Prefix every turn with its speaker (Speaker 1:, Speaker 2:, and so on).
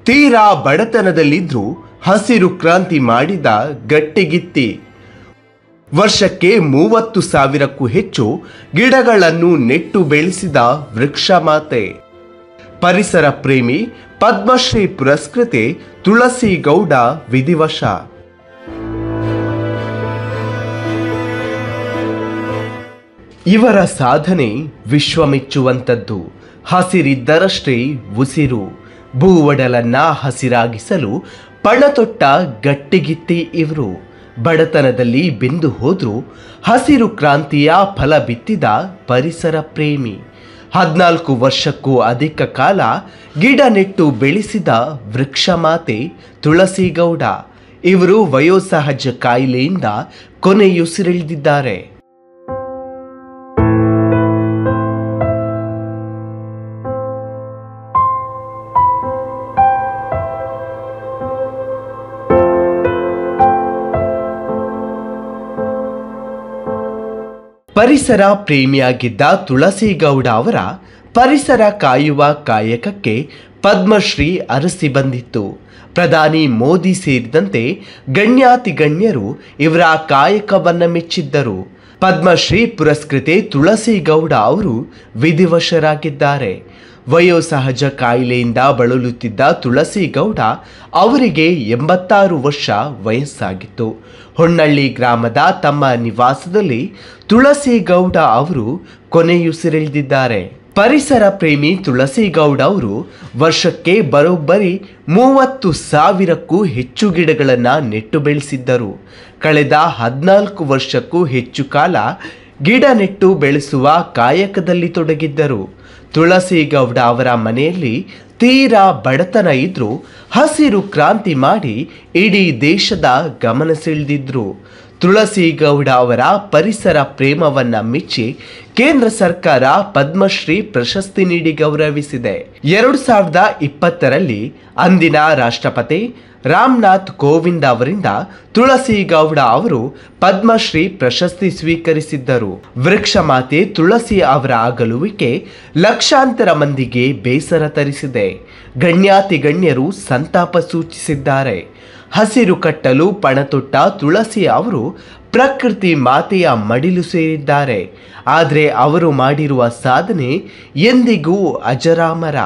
Speaker 1: ತೀರಾ ಬಡತನದಲ್ಲಿದ್ರೂ ಹಸಿರು ಕ್ರಾಂತಿ ಮಾಡಿದ ಗಟ್ಟಿಗಿತ್ತಿ. ವರ್ಷಕ್ಕೆ 30,000ಕ್ಕೂ ಹೆಚ್ಚು ಗಿಡಗಳನ್ನು ನೆಟ್ಟು ಬೆಳೆಸಿದ ವೃಕ್ಷ ಮಾತೆ. ಪರಿಸರ ಪ್ರೇಮಿ ಪದ್ಮಶ್ರೀ ಪುರಸ್ಕೃತೆ ತುಳಸಿ ಗೌಡ ವಿಧಿವಶ. ಇವರ ಸಾಧನೆ ವಿಶ್ವಮೆಚ್ಚುವಂಥದ್ದು. ಹಸಿರಿದ್ದರಷ್ಟೇ ಉಸಿರು. ಭೂವಡಲನ್ನ ಹಸಿರಾಗಿಸಲು ಪಣತೊಟ್ಟ ಗಟ್ಟಿಗಿತ್ತಿ ಇವರು. ಬಡತನದಲ್ಲಿ ಬೆಂದು ಹೋದ್ರೂ ಹಸಿರು ಕ್ರಾಂತಿಯ ಫಲ ಬಿತ್ತಿದ ಪರಿಸರ ಪ್ರೇಮಿ. 14 ವರ್ಷಕ್ಕೂ ಅಧಿಕ ಕಾಲ ಗಿಡ ನೆಟ್ಟು ಬೆಳೆಸಿದ ವೃಕ್ಷ ಮಾತೆ ತುಳಸಿ ಗೌಡ. ಇವರು ವಯೋಸಹಜ ಕಾಯಿಲೆಯಿಂದ ಕೊನೆಯುಸಿರೆಳೆದಿದ್ದಾರೆ. ಪರಿಸರ ಪ್ರೇಮಿಯಾಗಿದ್ದ ತುಳಸಿ ಗೌಡ ಅವರ ಪರಿಸರ ಕಾಯುವ ಕಾಯಕಕ್ಕೆ ಪದ್ಮಶ್ರೀ ಅರಸಿ ಬಂದಿತ್ತು. ಪ್ರಧಾನಿ ಮೋದಿ ಸೇರಿದಂತೆ ಗಣ್ಯಾತಿ ಗಣ್ಯರು ಇವರ ಕಾಯಕವನ್ನು ಮೆಚ್ಚಿದ್ದರು. ಪದ್ಮಶ್ರೀ ಪುರಸ್ಕೃತೆ ತುಳಸಿ ಗೌಡ ಅವರು ವಿಧಿವಶರಾಗಿದ್ದಾರೆ. ವಯೋಸಹಜ ಕಾಯಿಲೆಯಿಂದ ಬಳಲುತ್ತಿದ್ದ ತುಳಸಿ ಗೌಡ ಅವರಿಗೆ 86 ವರ್ಷ ವಯಸ್ಸಾಗಿತ್ತು. ಹೊನ್ನಳ್ಳಿ ಗ್ರಾಮದ ತಮ್ಮ ನಿವಾಸದಲ್ಲಿ ತುಳಸಿ ಗೌಡ ಅವರು ಕೊನೆಯುಸಿರೆಳೆದಿದ್ದಾರೆ. ಪರಿಸರ ಪ್ರೇಮಿ ತುಳಸಿ ಗೌಡ ಅವರು ವರ್ಷಕ್ಕೆ ಬರೋಬ್ಬರಿ 30,000ಕ್ಕೂ ಹೆಚ್ಚು ಗಿಡಗಳನ್ನು ನೆಟ್ಟು ಬೆಳೆಸಿದ್ದರು. ಕಳೆದ 14 ವರ್ಷಕ್ಕೂ ಹೆಚ್ಚು ಕಾಲ ಗಿಡ ನೆಟ್ಟು ಬೆಳೆಸುವ ಕಾಯಕದಲ್ಲಿ ತೊಡಗಿದ್ದರು. ತುಳಸಿ ಗೌಡ ಅವರ ಮನೆಯಲ್ಲಿ ತೀರಾ ಬಡತನ ಇದ್ರೂ ಹಸಿರು ಕ್ರಾಂತಿ ಮಾಡಿ ಇಡೀ ದೇಶದ ಗಮನ ಸೆಳೆದಿದ್ರು. ತುಳಸಿ ಗೌಡ ಅವರ ಪರಿಸರ ಪ್ರೇಮವನ್ನ ಮೆಚ್ಚಿ ಕೇಂದ್ರ ಸರ್ಕಾರ ಪದ್ಮಶ್ರೀ ಪ್ರಶಸ್ತಿ ನೀಡಿ ಗೌರವಿಸಿದೆ. 2020ರಲ್ಲಿ ಅಂದಿನ ರಾಷ್ಟ್ರಪತಿ ರಾಮನಾಥ್ ಕೋವಿಂದ್ ಅವರಿಂದ ತುಳಸಿ ಗೌಡ ಅವರು ಪದ್ಮಶ್ರೀ ಪ್ರಶಸ್ತಿ ಸ್ವೀಕರಿಸಿದ್ದರು. ವೃಕ್ಷ ಮಾತೆ ತುಳಸಿ ಅವರ ಅಗಲುವಿಕೆ ಲಕ್ಷಾಂತರ ಮಂದಿಗೆ ಬೇಸರ ತರಿಸಿದೆ. ಗಣ್ಯಾತಿ ಗಣ್ಯರು ಸಂತಾಪ ಸೂಚಿಸಿದ್ದಾರೆ. ಹಸಿರು ಕಟ್ಟಲು ಪಣತೊಟ್ಟ ತುಳಸಿ ಅವರು ಪ್ರಕೃತಿ ಮಾತೆಯ ಮಡಿಲು ಸೇರಿದ್ದಾರೆ. ಆದರೆ ಅವರು ಮಾಡಿರುವ ಸಾಧನೆ ಎಂದಿಗೂ ಅಜರಾಮರ.